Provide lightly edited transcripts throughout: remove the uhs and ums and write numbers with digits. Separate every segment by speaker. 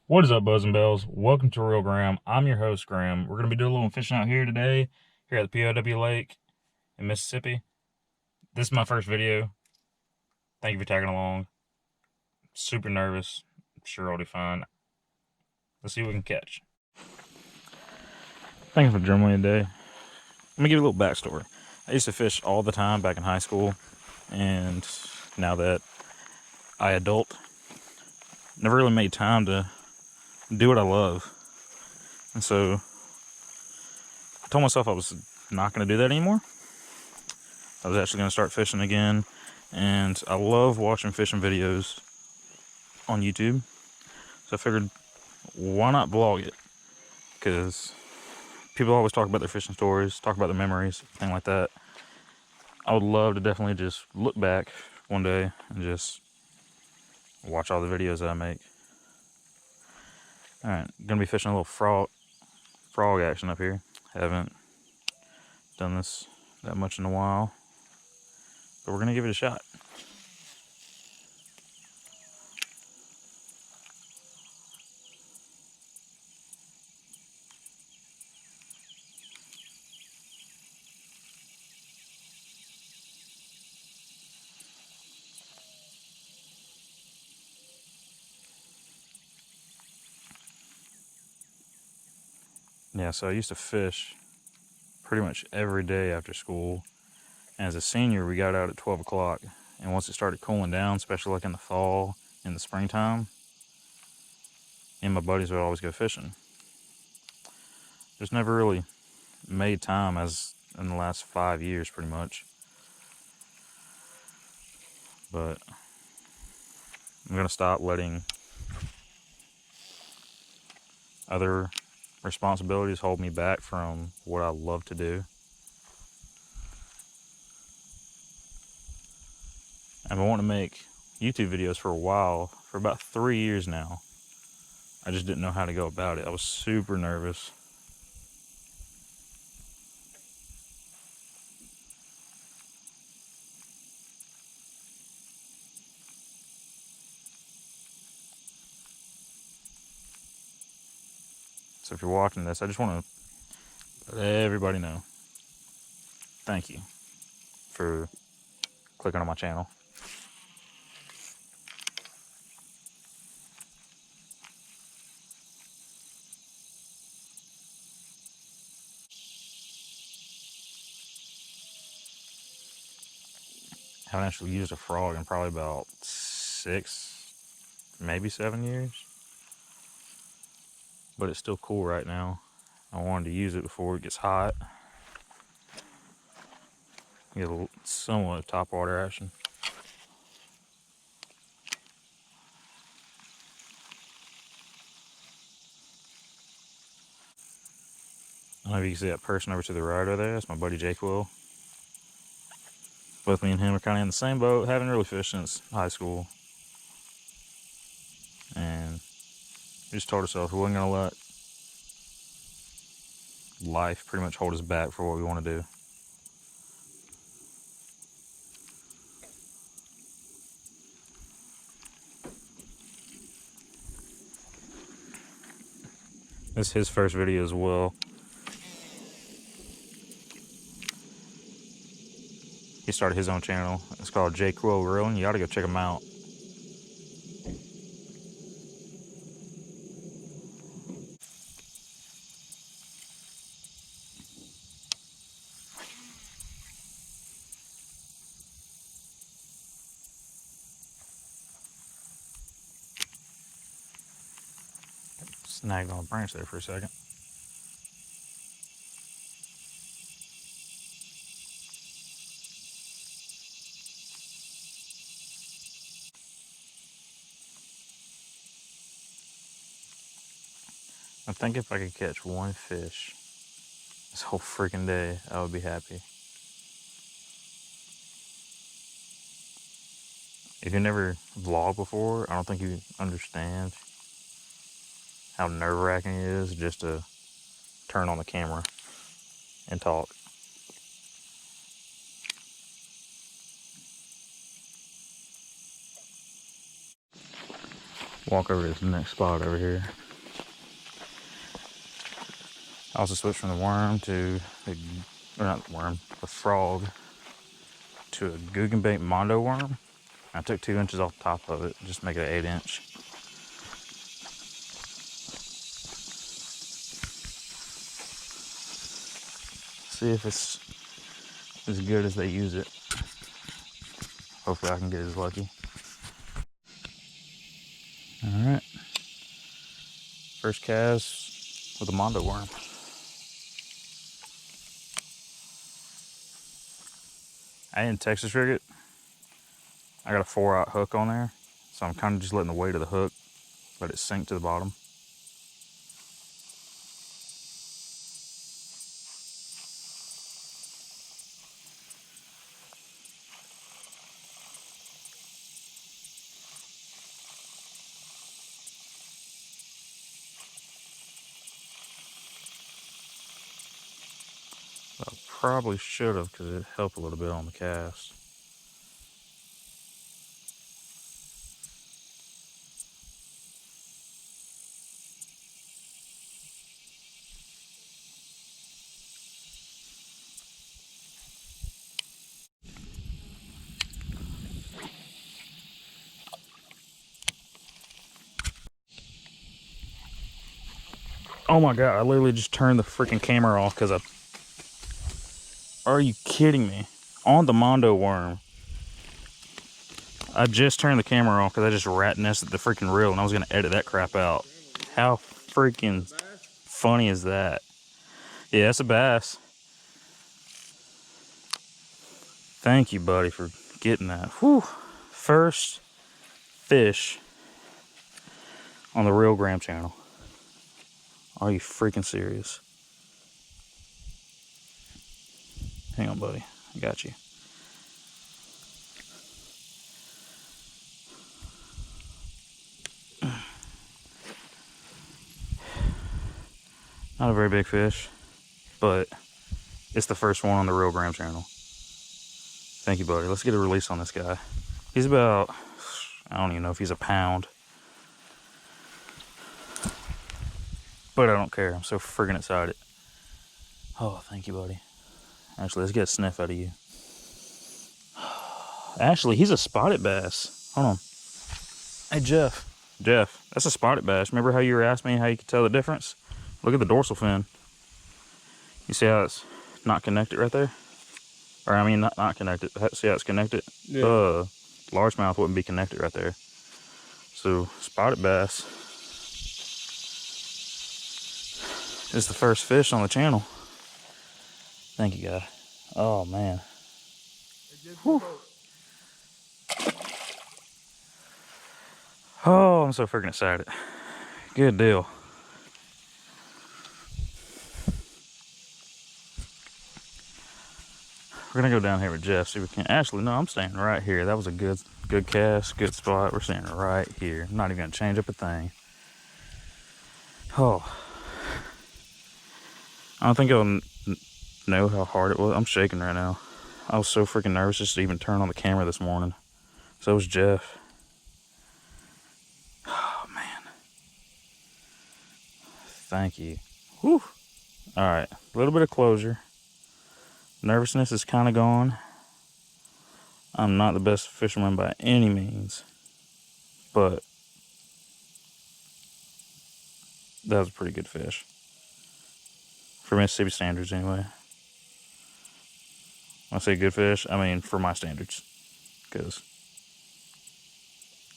Speaker 1: What is up, Buzz and Bells? Welcome to Real Graham. I'm your host, Graham. We're going to be doing a little fishing out here today, here at the P.O.W. Lake in Mississippi. This is my first video. Thank you for tagging along. Super nervous. I'm sure I'll be fine. Let's see what we can catch. Thank you for joining me today. Let me give you a little backstory. I used to fish all the time back in high school, and now that I adult, never really made time to do what I love. And so I told myself I was not going to do that anymore. I was actually going to start fishing again, and I love watching fishing videos on YouTube. So I figured, why not vlog it? Because people always talk about their fishing stories, talk about their memories, things like that. I would love to definitely just look back one day and just watch all the videos that I make. Alright, gonna be fishing a little frog action up here. Haven't done this that much in a while, but we're gonna give it a shot. Yeah, so I used to fish pretty much every day after school. And as a senior, we got out at 12 o'clock. And once it started cooling down, especially like in the fall, in the springtime, me and my buddies would always go fishing. Just never really made time as in the last 5 years, pretty much. But I'm gonna stop letting other responsibilities hold me back from what I love to do. I've been wanting to make YouTube videos for a while, for about 3 years now. I just didn't know how to go about it. I was super nervous. So if you're watching this, I just want to let everybody know. Thank you for clicking on my channel. I haven't actually used a frog in probably about 6, maybe 7 years. But it's still cool right now. I wanted to use it before it gets hot. Get a somewhat of top water action. I don't know if you can see that person over to the right over there. That's my buddy Jayquill. Both me and him are kind of in the same boat. Haven't really fished since high school. And we just told ourselves we wasn't going to let life pretty much hold us back for what we want to do. This is his first video as well. He started his own channel. It's called Jayquill Reeling. You ought to go check him out. Snagged on a branch there for a second. I think if I could catch one fish this whole freaking day, I would be happy. If you never vlogged before, I don't think you understand how nerve-wracking it is just to turn on the camera and talk. walk over to this next spot over here. I also switched from the worm to the, or not the worm, the frog, to a Googan bait Mondo worm. I took 2 inches off the top of it, just to make it an 8-inch. See if it's as good as they use it. Hopefully I can get as lucky. Alright. First cast with a Mondo worm. I didn't Texas rig it. I got a 4/0 hook on there, so I'm kind of just letting the weight of the hook let it sink to the bottom. I probably should have, because it helped a little bit on the cast. Oh my god, I literally just turned the freaking camera off because Are you kidding me? On the Mondo worm. I just turned the camera off because I just rat nested the freaking reel and I was going to edit that crap out. How freaking funny is that? Yeah, it's a bass. Thank you, buddy, for getting that. Whew. First fish on the Real Graham channel. Are you freaking serious? Hang on, buddy. I got you. Not a very big fish, but it's the first one on the Real Graham channel. Thank you, buddy. Let's get a release on this guy. He's about, I don't even know if he's a pound. But I don't care. I'm so friggin' excited. Oh, thank you, buddy. Actually, let's get a sniff out of you. Actually, he's a spotted bass. Hold on. Hey, Jeff. Jeff, that's a spotted bass. Remember how you were asking me how you could tell the difference? Look at the dorsal fin. You see how it's not connected right there? Or, I mean, not connected. See how it's connected? Yeah. Largemouth wouldn't be connected right there. So, spotted bass is the first fish on the channel. Thank you, guy. Oh, man. Whew. Oh, I'm so freaking excited. Good deal. We're gonna go down here with Jeff, see if we can. Actually, no, I'm staying right here. That was a good cast, good spot. We're staying right here. I'm not even gonna change up a thing. Oh, I don't think I'll know how hard it was. I'm shaking right now. I was so freaking nervous just to even turn on the camera this morning. So was Jeff. Oh man, thank you. Whew. All right, a little bit of closure. Nervousness is kind of gone. I'm not the best fisherman by any means, but that was a pretty good fish. For Mississippi standards, anyway. When I say good fish, I mean for my standards. Because,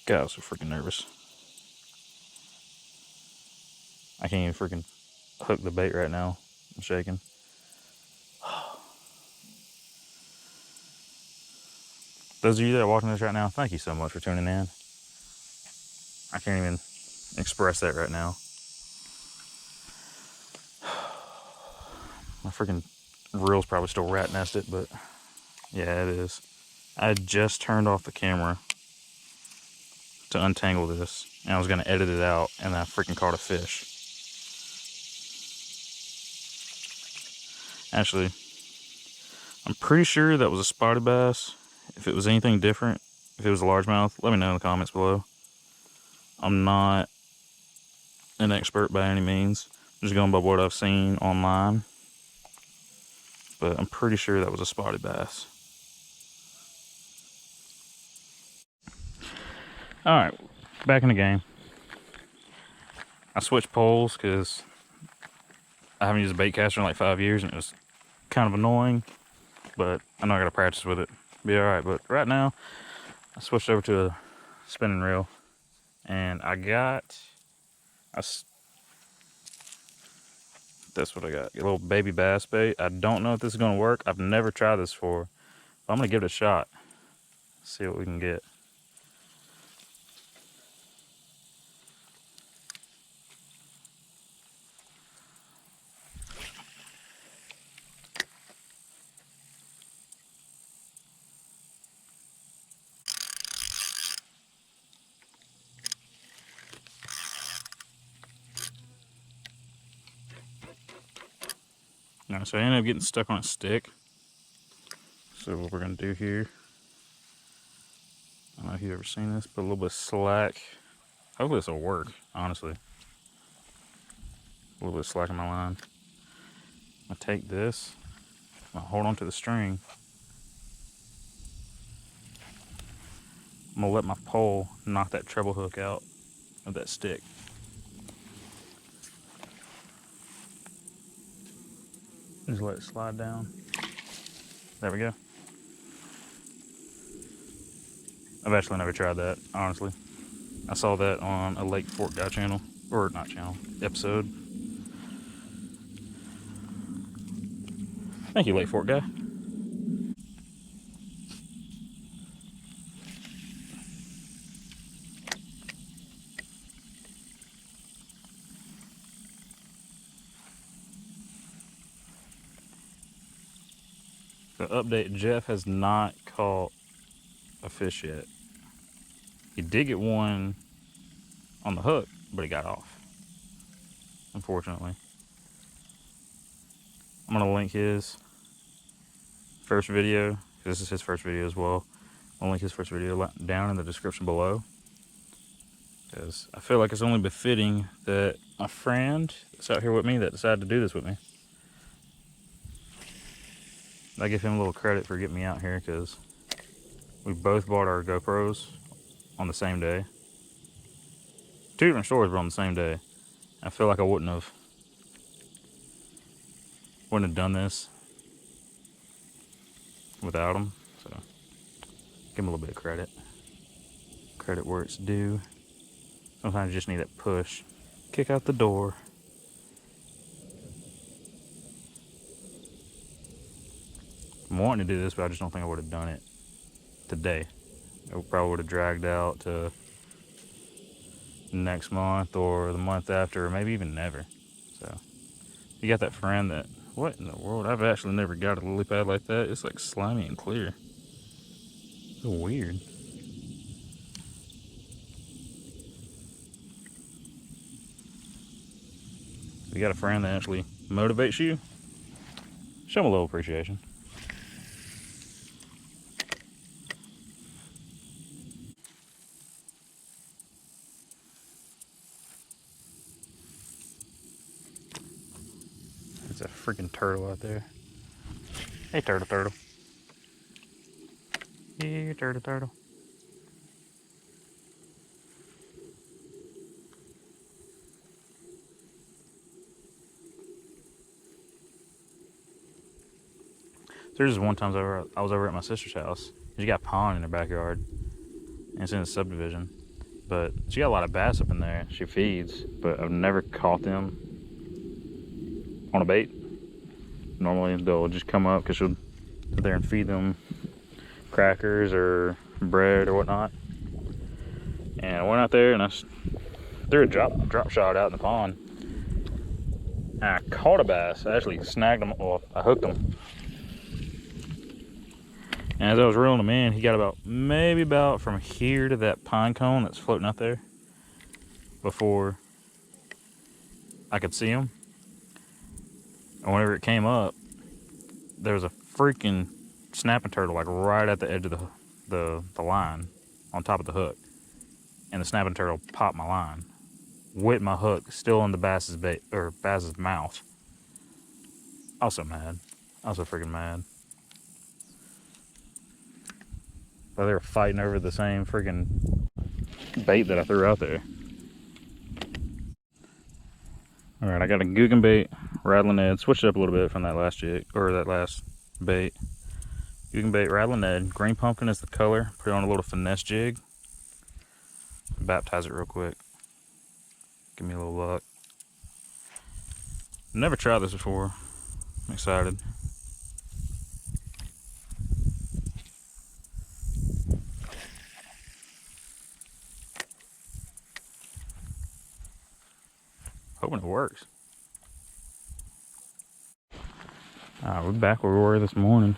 Speaker 1: God, I was so freaking nervous. I can't even freaking hook the bait right now. I'm shaking. Those of you that are watching this right now, thank you so much for tuning in. I can't even express that right now. My freaking reel's probably still rat nested, but yeah, it is. I just turned off the camera to untangle this, and I was going to edit it out, and I freaking caught a fish. Actually, I'm pretty sure that was a spotted bass. If it was anything different, if it was a largemouth, let me know in the comments below. I'm not an expert by any means. I'm just going by what I've seen online. But I'm pretty sure that was a spotted bass. Alright, back in the game. I switched poles because I haven't used a bait caster in like 5 years and it was kind of annoying. But I know I gotta practice with it. Be alright, but right now I switched over to a spinning reel. And I got... That's what I got. A little baby bass bait. I don't know if this is gonna work. I've never tried this before. But I'm gonna give it a shot. See what we can get. Alright, so I ended up getting stuck on a stick. So what we're gonna do here, I don't know if you've ever seen this, put a little bit of slack. Hopefully this will work, honestly. A little bit of slack in my line. I take this, I hold on to the string. I'm gonna let my pole knock that treble hook out of that stick. Just let it slide down. There we go. I've actually never tried that, honestly. I saw that on a Lake Fork guy channel, or not channel, episode. Thank you, Lake Fork guy. The update, Jeff has not caught a fish yet. He did get one on the hook, but he got off, unfortunately. I'm gonna link his first video. This is his first video as well. I'll link his first video down in the description below. Because I feel like it's only befitting that my friend that's out here with me that decided to do this with me. I give him a little credit for getting me out here because we both bought our GoPros on the same day. 2 different stores, but on the same day. I feel like I wouldn't have done this without him. So give him a little bit of credit. Credit where it's due. Sometimes you just need that push. Kick out the door. I'm wanting to do this, but I just don't think I would have done it today. It probably would have dragged out to next month or the month after, or maybe even never. So you got that friend that, what in the world? I've actually never got a lily pad like that. It's like slimy and clear. So weird. You got a friend that actually motivates you, show them a little appreciation. It's a freaking turtle out there. Hey, turtle, turtle. Here, turtle, turtle. There's just one time I was over at my sister's house. She got a pond in her backyard, and it's in a subdivision. But she got a lot of bass up in there. She feeds, but I've never caught them on a bait. Normally they'll just come up because she'll sit there and feed them crackers or bread or whatnot. And I went out there and I threw a drop shot out in the pond. And I caught a bass. I actually snagged him, well, I hooked him. And as I was reeling him in, he got maybe about from here to that pine cone that's floating out there before I could see him. And whenever it came up, there was a freaking snapping turtle like right at the edge of the line on top of the hook. and the snapping turtle popped my line with my hook still in the bass's bait or bass's mouth. I was so mad. I was so freaking mad. But they were fighting over the same freaking bait that I threw out there. All right, I got a Googan bait, rattling Ed. Switched it up a little bit from that last jig or that last bait. Googan bait, rattling Ed. Green pumpkin is the color. Put it on a little finesse jig. Baptize it real quick. Give me a little luck. Never tried this before. I'm excited. Hoping it works. Alright, we're back where we were this morning.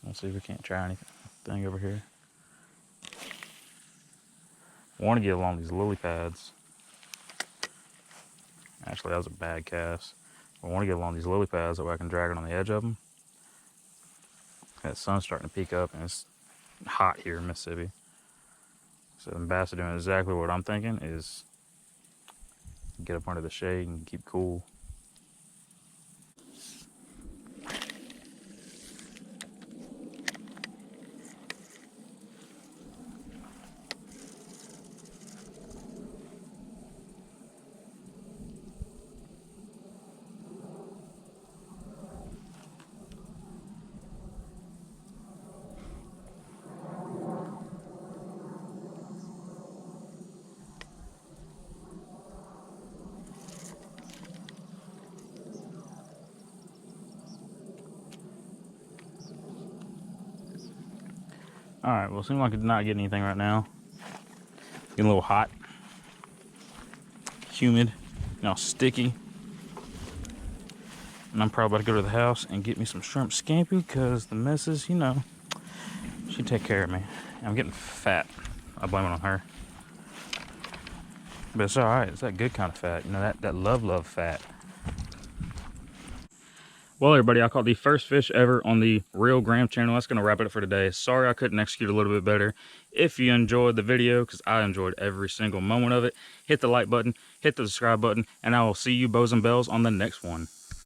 Speaker 1: Let's see if we can't try anything over here. I want to get along these lily pads. Actually, that was a bad cast. I want to get along these lily pads that way I can drag it on the edge of them. That sun's starting to peek up and it's hot here in Mississippi. So the bass are doing exactly what I'm thinking, is get up under the shade and keep cool. Alright, well, it seems like it's not getting anything right now. Getting a little hot, humid, sticky. And I'm probably about to go to the house and get me some shrimp scampi because the missus, she take care of me. I'm getting fat. I blame it on her. But it's alright. It's that good kind of fat. That love fat. Well, everybody, I caught the first fish ever on the Real Graham channel. That's going to wrap it up for today. Sorry I couldn't execute a little bit better. If you enjoyed the video, because I enjoyed every single moment of it, hit the like button, hit the subscribe button, and I will see you bows and bells on the next one.